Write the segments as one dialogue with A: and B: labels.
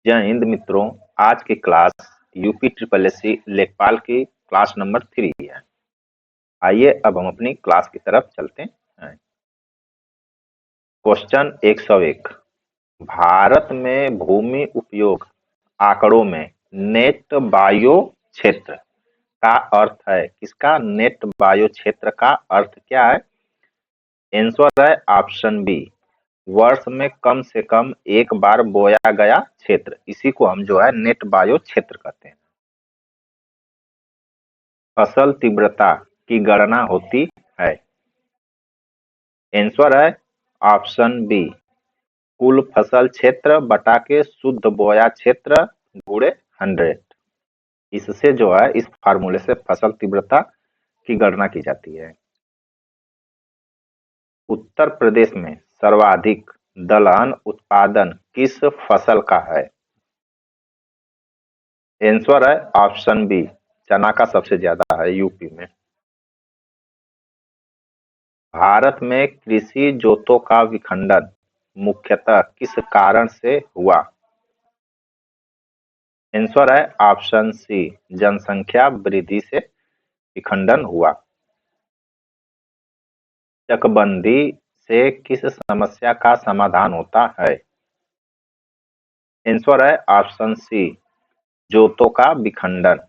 A: जय हिंद मित्रों। आज की क्लास यूपी ट्रिपल एससी लेखपाल की क्लास नंबर 3 है। आइए अब हम अपनी क्लास की तरफ चलते हैं। क्वेश्चन 101। भारत में भूमि उपयोग आंकड़ों में नेट बायो क्षेत्र का अर्थ है किसका? नेट बायो क्षेत्र का अर्थ क्या है? आंसर है ऑप्शन बी, वर्ष में कम से कम एक बार बोया गया क्षेत्र। इसी को हम जो है नेट बायो क्षेत्र कहते हैं। फसल तीव्रता की गणना होती है। आंसर है ऑप्शन बी, कुल फसल क्षेत्र बटा के शुद्ध बोया क्षेत्र गुणे 100। इससे जो है इस फार्मूले से फसल तीव्रता की गणना की जाती है। उत्तर प्रदेश में सर्वाधिक दलहन उत्पादन किस फसल का है? आंसर है ऑप्शन बी, चना का सबसे ज्यादा है यूपी में। भारत में कृषि जोतों का विखंडन मुख्यतः किस कारण से हुआ? आंसर है ऑप्शन सी, जनसंख्या वृद्धि से विखंडन हुआ। चकबंदी से किस समस्या का समाधान होता है? आंसर है ऑप्शन सी, जोतों का विखंडन।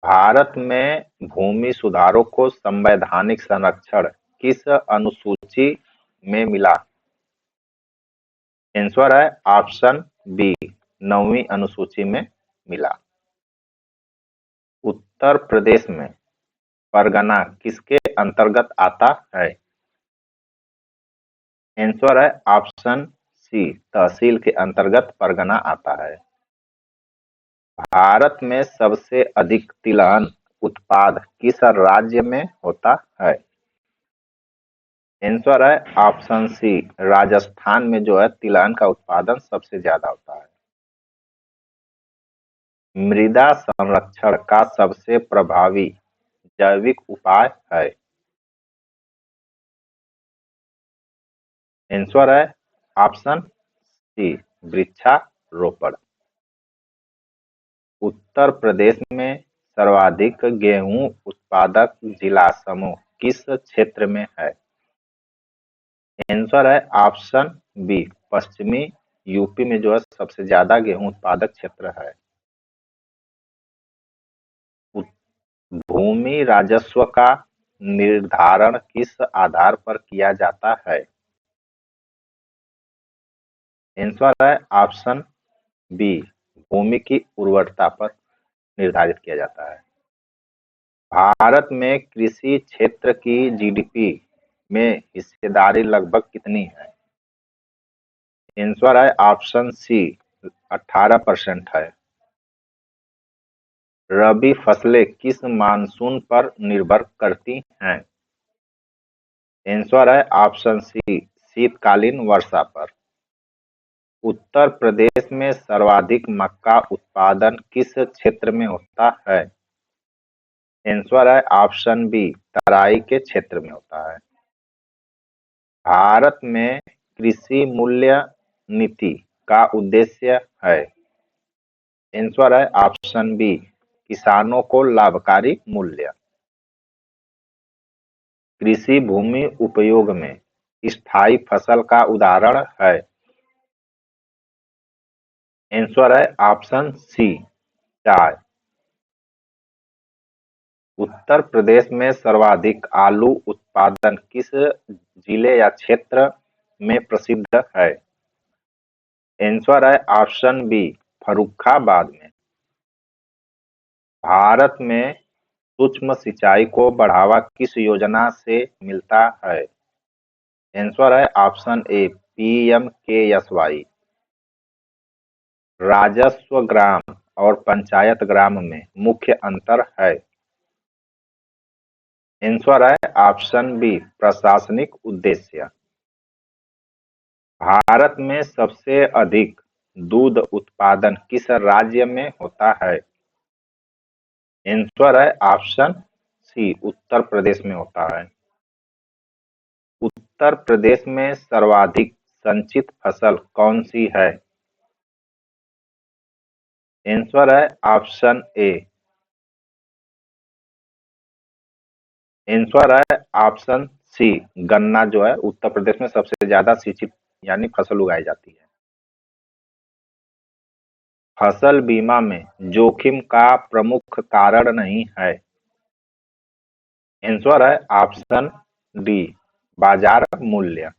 A: भारत में भूमि सुधारों को संवैधानिक संरक्षण किस अनुसूची में मिला? आंसर है ऑप्शन बी, 9वीं अनुसूची में मिला। उत्तर प्रदेश में परगना किसके अंतर्गत आता है? आंसर है ऑप्शन सी, तहसील के अंतर्गत परगना आता है। भारत में सबसे अधिक तिलहन उत्पाद किस राज्य में होता है? आंसर है ऑप्शन सी, राजस्थान में जो है तिलहन का उत्पादन सबसे ज्यादा होता है। मृदा संरक्षण का सबसे प्रभावी जैविक उपाय है? आंसर है ऑप्शन सी, वृक्षारोपण। उत्तर प्रदेश में सर्वाधिक गेहूं उत्पादक जिला समूह किस क्षेत्र में है? आंसर है ऑप्शन बी, पश्चिमी यूपी में जो है सबसे ज्यादा गेहूं उत्पादक क्षेत्र है। भूमि राजस्व का निर्धारण किस आधार पर किया जाता है? आंसर है ऑप्शन बी, भूमि की उर्वरता पर निर्धारित किया जाता है। भारत में कृषि क्षेत्र की जीडीपी में हिस्सेदारी लगभग कितनी है? आंसर है ऑप्शन सी, 18% है। रबी फसलें किस मानसून पर निर्भर करती हैं? आंसर है ऑप्शन सी, शीतकालीन वर्षा पर। उत्तर प्रदेश में सर्वाधिक मक्का उत्पादन किस क्षेत्र में होता है? आंसर है ऑप्शन बी, तराई के क्षेत्र में होता है। भारत में कृषि मूल्य नीति का उद्देश्य है? आंसर है ऑप्शन बी, किसानों को लाभकारी मूल्य। कृषि भूमि उपयोग में स्थायी फसल का उदाहरण है? आंसर है ऑप्शन सी, चाय। उत्तर प्रदेश में सर्वाधिक आलू उत्पादन किस जिले या क्षेत्र में प्रसिद्ध है? आंसर है ऑप्शन बी, फर्रुखाबाद में। भारत में सूक्ष्म सिंचाई को बढ़ावा किस योजना से मिलता है? आंसर है ऑप्शन ए, PMKSY। राजस्व ग्राम और पंचायत ग्राम में मुख्य अंतर है? आंसर है ऑप्शन बी, प्रशासनिक उद्देश्य। भारत में सबसे अधिक दूध उत्पादन किस राज्य में होता है? आंसर है ऑप्शन सी, उत्तर प्रदेश में होता है। उत्तर प्रदेश में सर्वाधिक संचित फसल कौन सी है? आंसर है ऑप्शन ए। आंसर है ऑप्शन सी। गन्ना जो है उत्तर प्रदेश में सबसे ज्यादा सिंचित यानी फसल उगाई जाती है। फसल बीमा में जोखिम का प्रमुख कारण नहीं है। आंसर है ऑप्शन डी, बाजार मूल्य।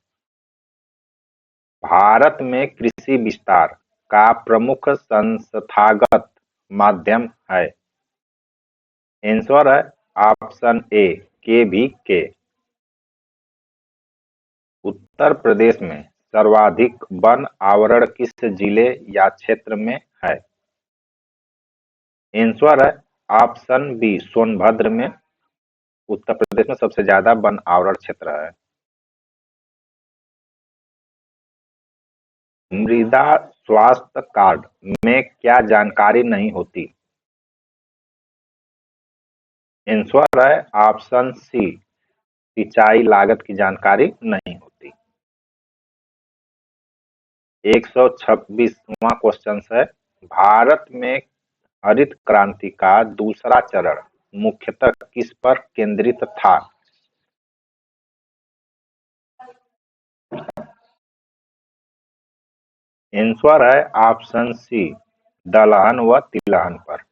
A: भारत में कृषि विस्तार का प्रमुख संस्थागत माध्यम है। आंसर है ऑप्शन ए, के। उत्तर प्रदेश में सर्वाधिक वन आवरण किस जिले या क्षेत्र में है। आंसर है ऑप्शन बी, सोनभद्र में उत्तर प्रदेश में सबसे ज्यादा वन आवरण क्षेत्र है। मृदा स्वास्थ्य कार्ड में क्या जानकारी नहीं होती। आंसर है ऑप्शन सी, सिंचाई लागत की जानकारी नहीं होती। 126वां क्वेश्चन है, भारत में हरित क्रांति का दूसरा चरण मुख्यतः किस पर केंद्रित था। आंसर है ऑप्शन सी, दलहन व तिलहन पर।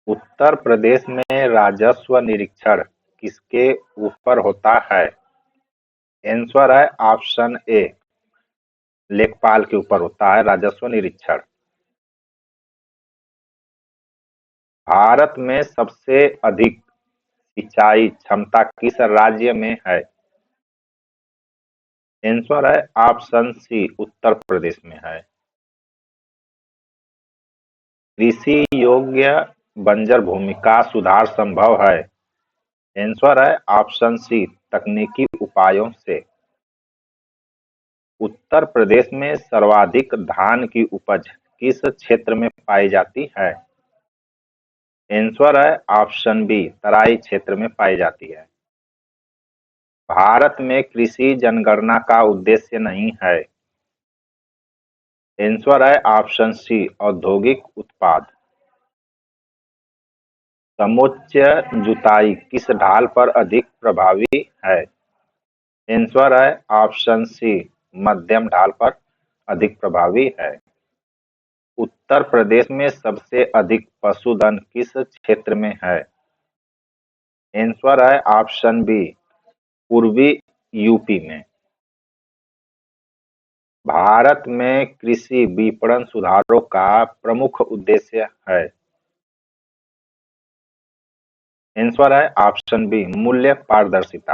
A: उत्तर प्रदेश में राजस्व निरीक्षण किसके ऊपर होता है। आंसर है ऑप्शन ए, लेखपाल के ऊपर होता है राजस्व निरीक्षण। भारत में सबसे अधिक सिंचाई क्षमता किस राज्य में है। आंसर है ऑप्शन सी, उत्तर प्रदेश में है। कृषि योग्य बंजर भूमि का सुधार संभव है। आंसर है ऑप्शन सी, तकनीकी उपायों से। उत्तर प्रदेश में सर्वाधिक धान की उपज किस क्षेत्र में पाई जाती है। आंसर है ऑप्शन बी, तराई क्षेत्र में पाई जाती है। भारत में कृषि जनगणना का उद्देश्य नहीं है। आंसर है ऑप्शन सी, औद्योगिक उत्पाद। समोच्च जुताई किस ढाल पर अधिक प्रभावी है। आंसर है ऑप्शन सी, मध्यम ढाल पर अधिक प्रभावी है। उत्तर प्रदेश में सबसे अधिक पशुधन किस क्षेत्र में है। आंसर है ऑप्शन बी, पूर्वी यूपी में। भारत में कृषि विपणन सुधारों का प्रमुख उद्देश्य है। आंसर है ऑप्शन बी, मूल्य पारदर्शिता।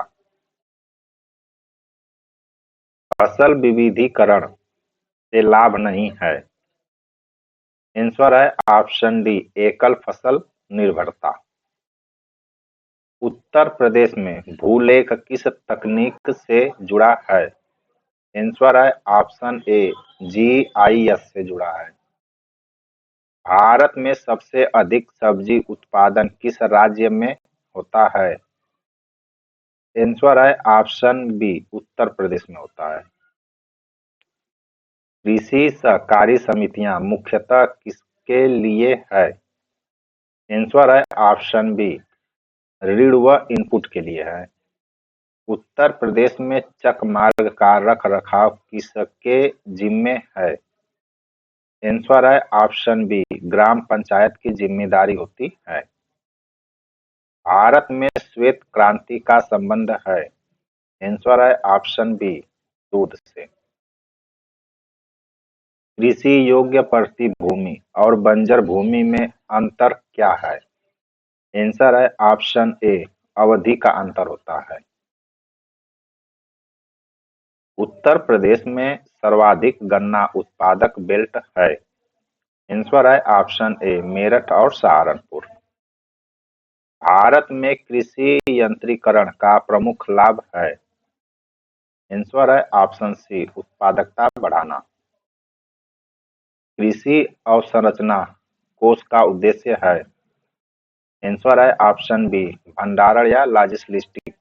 A: फसल विविधीकरण से लाभ नहीं है। आंसर है ऑप्शन डी, एकल फसल निर्भरता। उत्तर प्रदेश में भूलेख किस तकनीक से जुड़ा है। आंसर है ऑप्शन ए, जीआईएस से जुड़ा है। भारत में सबसे अधिक सब्जी उत्पादन किस राज्य में होता है। आंसर है ऑप्शन बी, उत्तर प्रदेश में होता है। कृषि सहकारी समितियां मुख्यतः किसके लिए है। आंसर है ऑप्शन बी, ऋण व इनपुट के लिए है। उत्तर प्रदेश में चक मार्ग का रख रखाव किसके जिम्मे है। आंसर है ऑप्शन बी, ग्राम पंचायत की जिम्मेदारी होती है। भारत में श्वेत क्रांति का संबंध है। आंसर है ऑप्शन बी, दूध से। कृषि योग्य प्रति भूमि और बंजर भूमि में अंतर क्या है। आंसर है ऑप्शन ए, अवधि का अंतर होता है। उत्तर प्रदेश में सर्वाधिक गन्ना उत्पादक बेल्ट है। आंसर है ऑप्शन ए, मेरठ और सहारनपुर। भारत में कृषि यंत्रीकरण का प्रमुख लाभ है। आंसर है ऑप्शन सी, उत्पादकता बढ़ाना। कृषि अवसंरचना कोष का उद्देश्य है। आंसर है ऑप्शन बी, भंडारण या लॉजिस्टिक।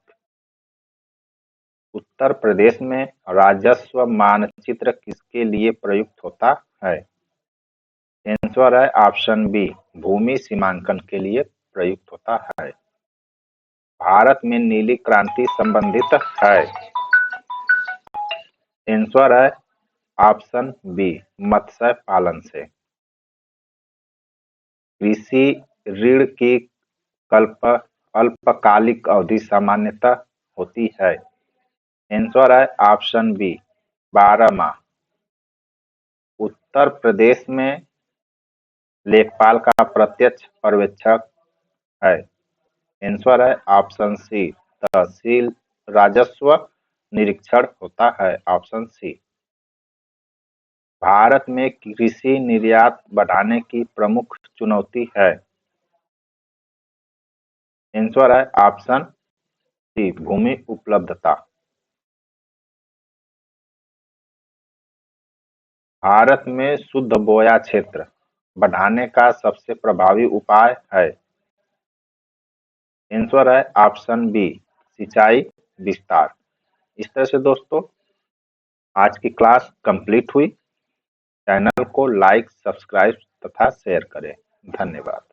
A: उत्तर प्रदेश में राजस्व मानचित्र किसके लिए प्रयुक्त होता है। आंसर है ऑप्शन बी, भूमि सीमांकन के लिए प्रयुक्त होता है। भारत में नीली क्रांति संबंधित है। आंसर है ऑप्शन बी, मत्स्य पालन से। कृषि ऋण की अल्पकालिक अवधि सामान्यतः होती है। आंसर है ऑप्शन बी, 12 माह। उत्तर प्रदेश में लेखपाल का प्रत्यक्ष पर्यवेक्षक है। आंसर है ऑप्शन सी, तहसील राजस्व निरीक्षण होता है। Option C. भारत में कृषि निर्यात बढ़ाने की प्रमुख चुनौती है। आंसर है ऑप्शन सी, भूमि उपलब्धता। भारत में शुद्ध बोया क्षेत्र बढ़ाने का सबसे प्रभावी उपाय है। आंसर है ऑप्शन बी, सिंचाई विस्तार। इस तरह से दोस्तों आज की क्लास कंप्लीट हुई। चैनल को लाइक, सब्सक्राइब तथा शेयर करें। धन्यवाद।